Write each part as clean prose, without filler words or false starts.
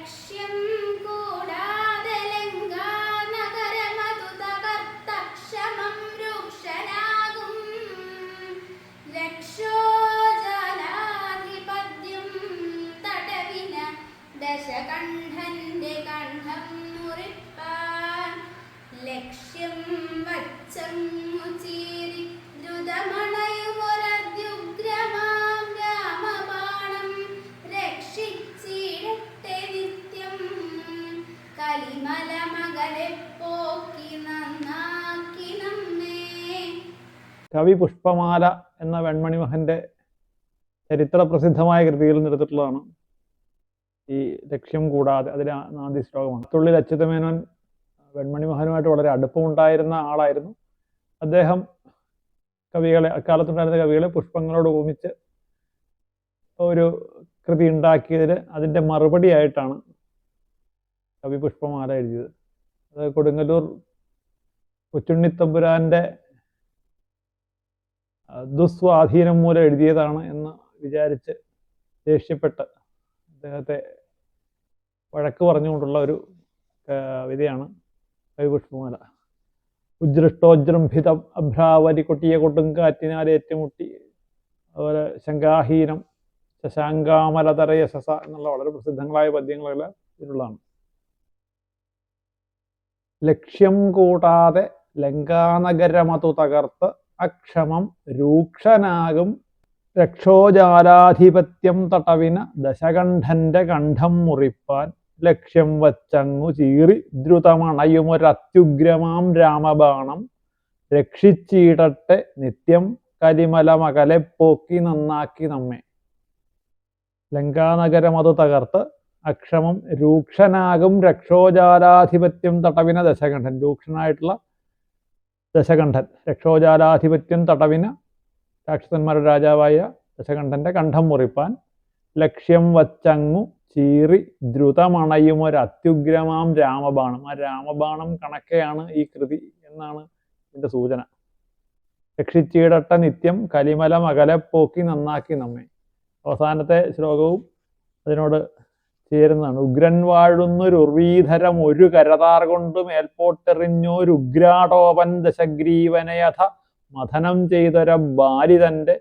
ലക്ഷ്യം കൂടാതെ ലങ്കാനഗരമതു തകർത്തക്ഷമം രൂക്ഷനാകും രക്ഷോജാലാധിപത്യം തടവിന ദശകണ്ഠന്റെ കണ്ഠം മുറിപ്പാൻ ലക്ഷ്യം വച്ചങ്ങു ചീറി ദ്രുതമണയുമൊരത്യുഗ്രമാം രാമബാണം രക്ഷിച്ചിടട്ടെ നിത്യം കലിമല മകളെ പോക്കി നന്നാക്കി നമ്മേ. കവി പുഷ്പമാല എന്ന വെൺമണിമഹന്റെ ചരിത്ര പ്രസിദ്ധമായ കൃതിയിൽ നിന്നെടുത്തിട്ടുള്ളതാണ് ഈ ലക്ഷ്യം കൂടാതെ. അതിലെ നാന്ദി ശ്ലോകമാണ്. തുള്ളിൽ അച്യുതമേനോൻ വെൺമണിമഹനുമായിട്ട് വളരെ അടുപ്പമുണ്ടായിരുന്ന ആളായിരുന്നു. അദ്ദേഹം അക്കാലത്തുണ്ടായിരുന്ന കവികളെ പുഷ്പങ്ങളോട് ഉപമിച്ച് ഒരു കൃതി ഉണ്ടാക്കിയതിൽ അതിൻ്റെ മറുപടിയായിട്ടാണ് കവി പുഷ്പമാല എഴുതിയത്. അത് കൊടുങ്ങല്ലൂർ കൊച്ചുണ്ണിത്തമ്പുരാൻ്റെ ദുസ്വാധീനം മൂലം എഴുതിയതാണ് എന്ന് വിചാരിച്ച് ദേഷ്യപ്പെട്ട് അദ്ദേഹത്തെ വഴക്ക് പറഞ്ഞുകൊണ്ടുള്ള ഒരു കവിതയാണ് കവി പുഷ്പമാല. ഉജ്ജൃഷ്ടോജൃംഭിതം അഭ്രാവലി കൊട്ടിയ കൊടുങ്കാറ്റിനാൽ ഏറ്റുമുട്ടി, അതുപോലെ ശങ്കാഹീനം, ശശാങ്കാമലതര യശസ എന്നുള്ള വളരെ പ്രസിദ്ധങ്ങളായ പദ്യങ്ങളെല്ലാം ഇതിലുള്ളതാണ്. ലക്ഷ്യം കൂടാതെ ലങ്കാനഗരമതു തകർത്ത് അക്ഷമം രൂക്ഷനാകും രക്ഷോജാലാധിപത്യം തടവിന ദശകണ്ഠന്റെ കണ്ഠം മുറിപ്പാൻ ലക്ഷ്യം വച്ചങ്ങു ചീറി ദ്രുതമണയുമൊരത്യുഗ്രമാം രാമബാണം രക്ഷിച്ചിടട്ടെ നിത്യം കലിമല മകലെ പോക്കി നന്നാക്കി നമ്മെ. ലങ്കാനഗരമതു തകർത്ത് അക്ഷമം രൂക്ഷനാകും രക്ഷോജാലാധിപത്യം തടവിന ദശകണ്ഠൻ. രൂക്ഷനായിട്ടുള്ള ദശകണ്ഠൻ, രക്ഷോജാലാധിപത്യം തടവിന രാക്ഷസന്മാരുടെ രാജാവായ ദശകണ്ഠന്റെ കണ്ഠം മുറിപ്പാൻ ലക്ഷ്യം വച്ചങ്ങു ചീറി ദ്രുതമണയുമൊരത്യുഗ്രമാം രാമബാണം. ആ രാമബാണം കണക്കെയാണ് ഈ കൃതി എന്നാണ് ഇതിൻ്റെ സൂചന. രക്ഷിച്ചിടട്ടെ നിത്യം കലിമല മകലെ പോക്കി നന്നാക്കി നമ്മെ. അവസാനത്തെ ശ്ലോകവും അതിനോട് ചേരുന്നതാണ്. ഉഗ്രൻ വാഴുന്നൊരുർവീധരം ഒരു കരതാർ കൊണ്ട് മേൽപോട്ടെറിഞ്ഞോരുഗ്രാടോപൻ ദശഗ്രീവനയഥ മഥനം ചെയ്തൊര ബാലിതന്റെ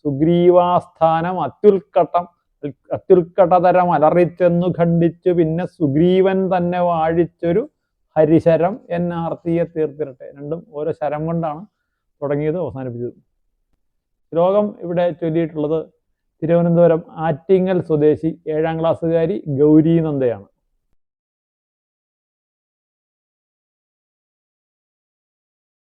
സുഗ്രീവാസ്ഥാനം അത്യുൽക്കടതരം അലറിച്ചെന്നു ഖണ്ഡിച്ചു പിന്നെ സുഗ്രീവൻ തന്നെ വാഴിച്ചൊരു ഹരിശരം എന്നാർത്തിയെ തീർത്തിരട്ടെ. രണ്ടും ഓരോ ശരം കൊണ്ടാണ് തുടങ്ങിയത് അവസാനിപ്പിച്ചത്. ശ്ലോകം ഇവിടെ ചൊല്ലിയിട്ടുള്ളത് തിരുവനന്തപുരം ആറ്റിങ്ങൽ സ്വദേശി 7ാം ക്ലാസ്സുകാരി ഗൗരി നന്ദയാണ്.